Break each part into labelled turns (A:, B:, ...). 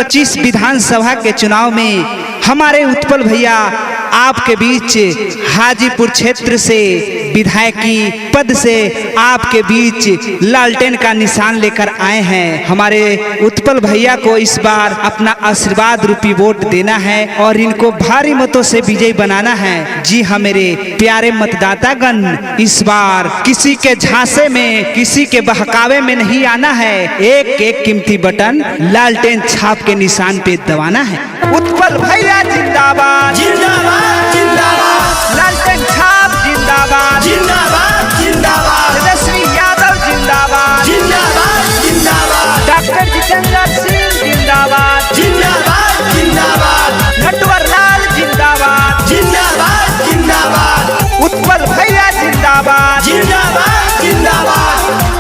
A: 2025 विधानसभा के चुनाव में हमारे उत्पल भैया आपके बीच हाजीपुर क्षेत्र से विधायकी पद से आपके बीच लालटेन का निशान लेकर आए हैं। हमारे उत्पल भैया को इस बार अपना आशीर्वाद रूपी वोट देना है और इनको भारी मतों से विजयी बनाना है। जी हाँ मेरे प्यारे मतदातागण, इस बार किसी के झांसे में, किसी के बहकावे में नहीं आना है। एक एक कीमती बटन लालटेन छाप के निशान पे दबाना है। उत्पल भैया जिंदाबाद,
B: जिंदाबाद जिंदाबाद,
A: लालटेन छाप जिंदाबाद,
B: जिंदाबाद जिंदाबाद,
A: तेजस्वी यादव जिंदाबाद,
B: जिंदाबाद जिंदाबाद,
A: डॉक्टर जितेंद्र सिंह जिंदाबाद,
B: जिंदाबाद जिंदाबाद,
A: नटवर लाल जिंदाबाद,
B: जिंदाबाद जिंदाबाद,
A: उत्पल भैया जिंदाबाद,
B: जिंदाबाद जिंदाबाद।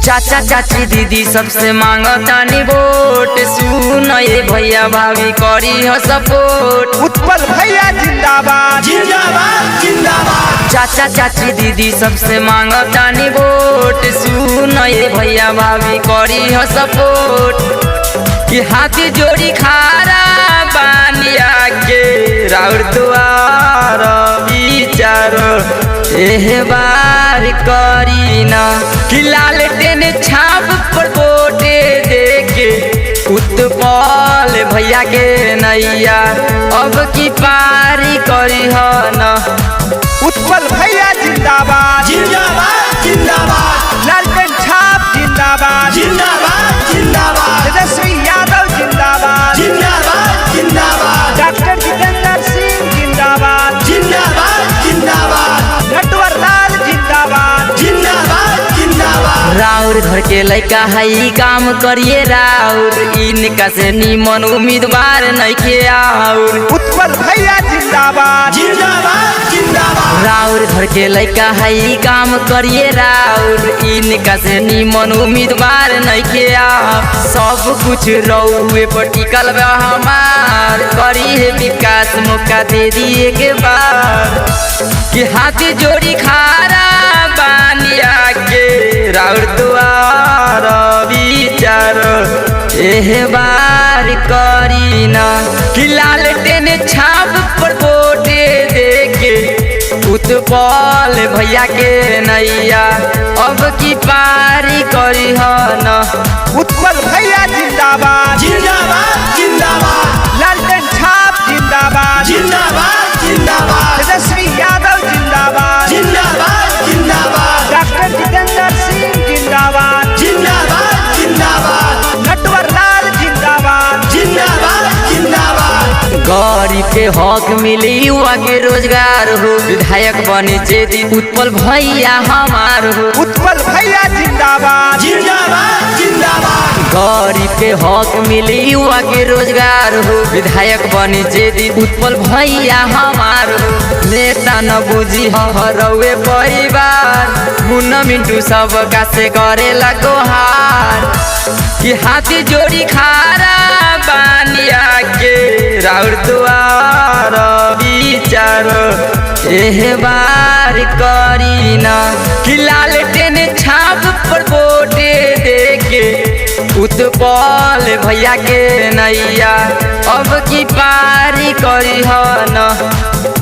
C: चाचा चाची दीदी सबसे मांगो तानी वोट, सुन ये भैया भाभी करी हो सपोर्ट।
A: उत्पल भैया जिंदाबाद,
B: जिंदाबाद जिंदाबाद,
C: चाचा चाची दीदी सबसे मांगो तानी वोट, सुन ये भैया भाभी करी हो सपोर्ट। कि हाथी जोड़ी खारा बानिया के राउर दुआर विचारो एह बार करी न। कि लालटेन छाप पर वोटे देके उत्पल भैया के नैया अब की पारी करी हो न।
A: उत्पल भैया जिंदाबाद,
B: जिंदाबाद जिंदाबाद,
A: लालटेन छाप जिंदाबाद,
B: जिंदाबाद जिंदाबाद,
A: तेजस्वी यादव जिंदाबाद,
B: जिंदाबाद जिंदाबाद,
A: डॉक्टर जितेंद्र सिंह जिंदाबाद,
B: जिंदाबाद जिंदाबाद,
A: नटवर लाल जिंदाबाद,
B: जिंदाबाद जिंदाबाद।
C: राउर घर के लड़का है काम करिए राउर, इनका से निमन उम्मीदवार नहीं के आउर।
A: उत्पल भैया जिंदाबाद,
B: जिंदाबाद जिंदाबाद,
C: राउर घर के लड़का है काम करिए राउर, इनका से निमन उम्मीदवार नहीं के आउर। सब कुछ रउए पर टिकल बा हमार, करी है विकास मौका दे दिए के बार। कि हाथी जोड़ी खारा बानिया के राउर दुआर विचारो एह बार करी न। कि लालटेन छाप पर वोटे देके उत्पल भैया के नैया अब की पारी करी हो न।
A: उत्पल भैया जिंदाबाद,
B: जिंदाबाद जिंदाबाद,
A: लालटेन छाप जिंदाबाद,
B: जिंदाबाद जिंदाबाद,
A: तेजस्वी यादव जिंदाबाद,
B: जिंदाबाद जिंदाबाद,
A: डॉक्टर जितेंद्र सिंह जिंदाबाद,
B: जिंदाबाद जिंदाबाद,
A: नटवर लाल जिंदाबाद,
B: जिंदाबाद जिंदाबाद।
C: गरीब के हक मिली युवा के रोजगार हो, विधायक बने जेदी उत्पल भैया हमार हो।
A: उत्पल भैया जिंदाबाद,
B: जिंदाबाद जिंदाबाद,
C: गरीब के हक मिली युवा के रोजगार हो, विधायक बने जेदी उत्पल भैया हमार हो। नेता न बुझी हरवे परिवार, मुन्ना मिंटू सब का से करे लगोहार। कि हाथी जोड़ी खारा बानिया के राउर दुआर विचारो एह बार करी न। कि लालटेन छाप पर वोटे देके उत्पल भैया के नैया अब की पारी करी हो न।